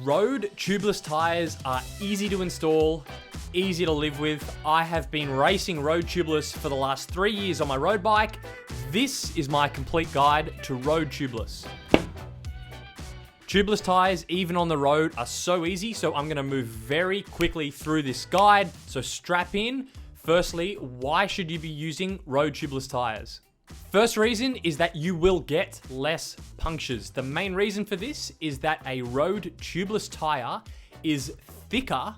Road tubeless tires are easy to install, easy to live with. I have been racing road tubeless for the last 3 years on my road bike. This is my complete guide to road tubeless. Tubeless tires, even on the road, are so easy, so I'm gonna move very quickly through this guide, so strap in. Firstly, why should you be using road tubeless tires? First reason is that you will get less punctures. The main reason for this is that a road tubeless tire is thicker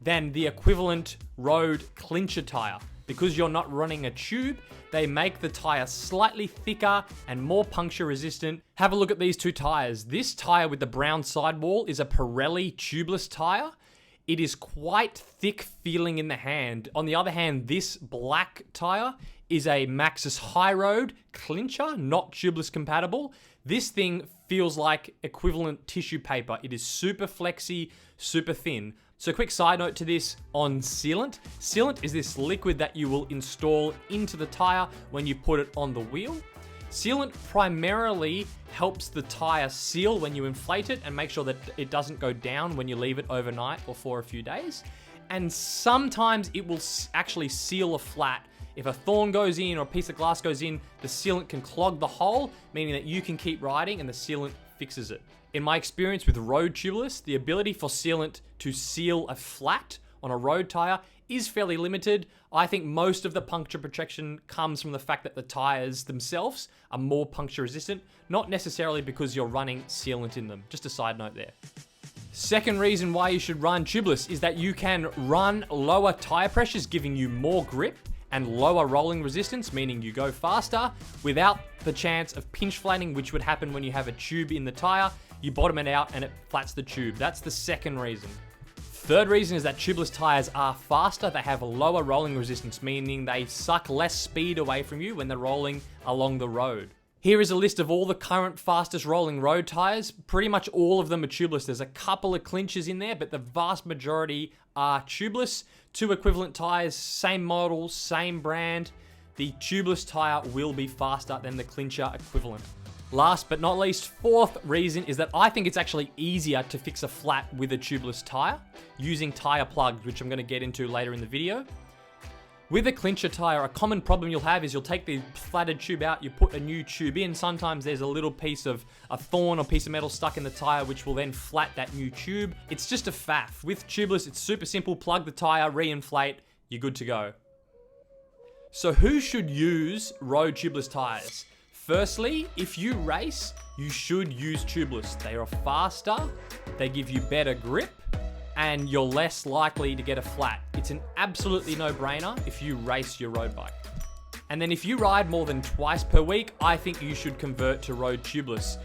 than the equivalent road clincher tire. Because you're not running a tube, they make the tire slightly thicker and more puncture resistant. Have a look at these two tires. This tire with the brown sidewall is a Pirelli tubeless tire. It is quite thick feeling in the hand. On the other hand, this black tire is a Maxxis High Road clincher, not tubeless compatible. This thing feels like equivalent tissue paper. It is super flexy, super thin. So quick side note to this on sealant. Sealant is this liquid that you will install into the tire when you put it on the wheel. Sealant primarily helps the tire seal when you inflate it and make sure that it doesn't go down when you leave it overnight or for a few days. And sometimes it will actually seal a flat. If a thorn goes in or a piece of glass goes in, the sealant can clog the hole, meaning that you can keep riding and the sealant fixes it. In my experience with road tubeless, the ability for sealant to seal a flat on a road tire is fairly limited. I think most of the puncture protection comes from the fact that the tires themselves are more puncture resistant, not necessarily because you're running sealant in them. Just a side note there. Second reason why you should run tubeless is that you can run lower tire pressures, giving you more grip and lower rolling resistance, meaning you go faster without the chance of pinch flattening, which would happen when you have a tube in the tire. You bottom it out and it flats the tube. That's the second reason. Third reason is that tubeless tires are faster. They have a lower rolling resistance, meaning they suck less speed away from you when they're rolling along the road. Here is a list of all the current fastest rolling road tires. Pretty much all of them are tubeless. There's a couple of clinchers in there, but the vast majority are tubeless. Two equivalent tires, same model, same brand. The tubeless tire will be faster than the clincher equivalent. Last but not least, fourth reason is that I think it's actually easier to fix a flat with a tubeless tire using tire plugs, which I'm going to get into later in the video. With a clincher tire, a common problem you'll have is you'll take the flatted tube out, you put a new tube in. Sometimes there's a little piece of a thorn or piece of metal stuck in the tire, which will then flat that new tube. It's just a faff. With tubeless, it's super simple. Plug the tire, reinflate, you're good to go. So who should use road tubeless tires? Firstly, if you race, you should use tubeless. They are faster, they give you better grip, and you're less likely to get a flat. It's an absolutely no-brainer if you race your road bike. And then if you ride more than twice per week, I think you should convert to road tubeless.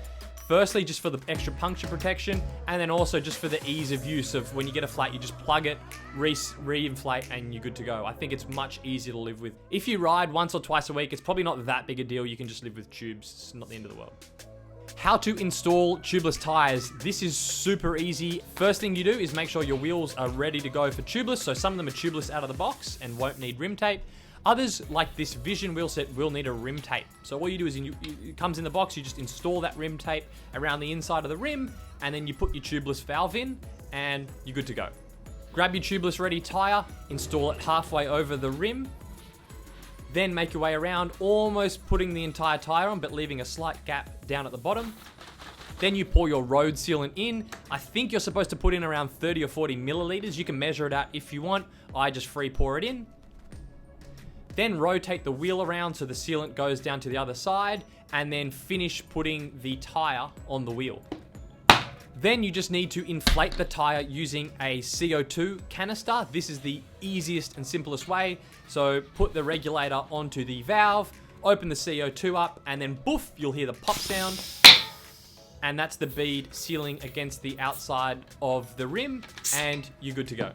Firstly, just for the extra puncture protection, and then also just for the ease of use of when you get a flat, you just plug it, re-inflate, and you're good to go. I think it's much easier to live with. If you ride once or twice a week, it's probably not that big a deal. You can just live with tubes. It's not the end of the world. How to install tubeless tires. This is super easy. First thing you do is make sure your wheels are ready to go for tubeless. So some of them are tubeless out of the box and won't need rim tape. Others, like this Vision wheel set, will need a rim tape. So all you do is it comes in the box, you just install that rim tape around the inside of the rim, and then you put your tubeless valve in, and you're good to go. Grab your tubeless ready tire, install it halfway over the rim, then make your way around, almost putting the entire tire on, but leaving a slight gap down at the bottom. Then you pour your road sealant in. I think you're supposed to put in around 30 or 40 milliliters. You can measure it out if you want. I just free pour it in. Then rotate the wheel around so the sealant goes down to the other side, and then finish putting the tire on the wheel. Then you just need to inflate the tire using a CO2 canister. This is the easiest and simplest way. So put the regulator onto the valve, open the CO2 up, and then boof, you'll hear the pop sound. And that's the bead sealing against the outside of the rim, and you're good to go.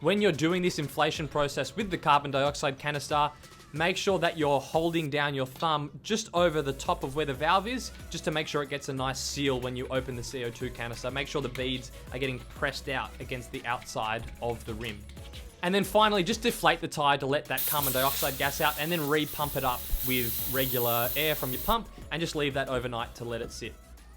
When you're doing this inflation process with the carbon dioxide canister, make sure that you're holding down your thumb just over the top of where the valve is, just to make sure it gets a nice seal when you open the CO2 canister. Make sure the beads are getting pressed out against the outside of the rim. And then finally, just deflate the tire to let that carbon dioxide gas out, and then re-pump it up with regular air from your pump, and just leave that overnight to let it sit.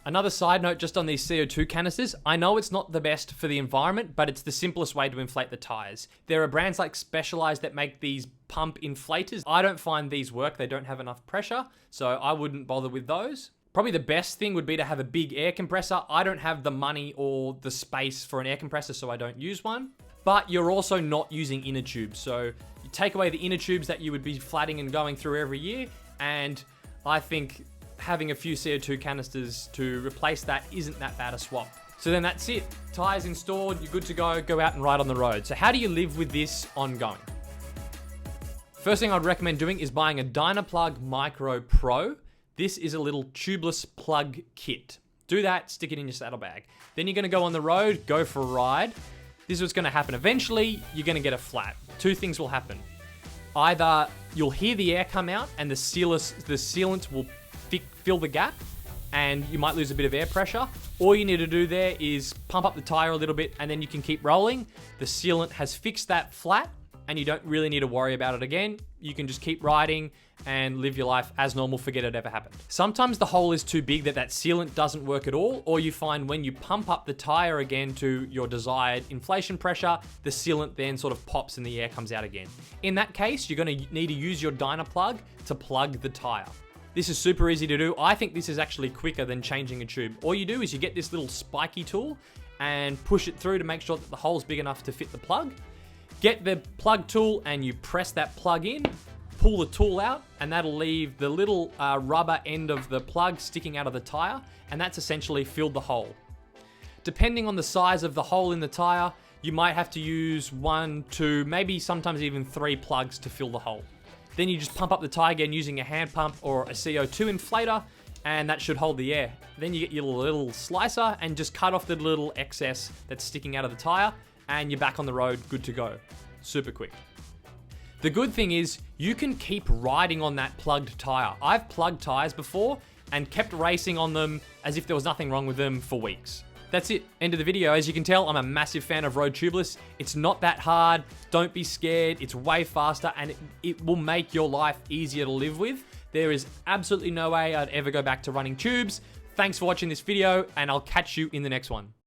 Another side note just on these CO2 canisters, I know it's not the best for the environment, but it's the simplest way to inflate the tires. There are brands like Specialized that make these pump inflators. I don't find these work, they don't have enough pressure, so I wouldn't bother with those. Probably the best thing would be to have a big air compressor. I don't have the money or the space for an air compressor, so I don't use one. But you're also not using inner tubes, so you take away the inner tubes that you would be flatting and going through every year, and I think having a few CO2 canisters to replace that isn't that bad a swap. So then that's it. Tires installed, you're good to go out and ride on the road. So how do you live with this ongoing? First thing I'd recommend doing is buying a Dynaplug Micro Pro. This is a little tubeless plug kit. Do that, stick it in your saddlebag. Then you're gonna go on the road, go for a ride. This is what's gonna happen. Eventually, you're gonna get a flat. Two things will happen. Either you'll hear the air come out and the sealant will fill the gap and you might lose a bit of air pressure. All you need to do there is pump up the tire a little bit and then you can keep rolling. The sealant has fixed that flat and you don't really need to worry about it again. You can just keep riding and live your life as normal, forget it ever happened. Sometimes the hole is too big that sealant doesn't work at all, or you find when you pump up the tire again to your desired inflation pressure, the sealant then sort of pops and the air comes out again. In that case, you're gonna need to use your Dynaplug to plug the tire. This is super easy to do. I think this is actually quicker than changing a tube. All you do is you get this little spiky tool and push it through to make sure that the hole's big enough to fit the plug. Get the plug tool and you press that plug in, pull the tool out, and that'll leave the little rubber end of the plug sticking out of the tire, and that's essentially filled the hole. Depending on the size of the hole in the tire, you might have to use 1, 2, maybe sometimes even 3 plugs to fill the hole. Then you just pump up the tire again using a hand pump or a CO2 inflator, and that should hold the air. Then you get your little slicer and just cut off the little excess that's sticking out of the tire, and you're back on the road, good to go. Super quick. The good thing is you can keep riding on that plugged tire. I've plugged tires before and kept racing on them as if there was nothing wrong with them for weeks. That's it, end of the video. As you can tell, I'm a massive fan of Road Tubeless. It's not that hard, don't be scared, it's way faster, and it will make your life easier to live with. There is absolutely no way I'd ever go back to running tubes. Thanks for watching this video, and I'll catch you in the next one.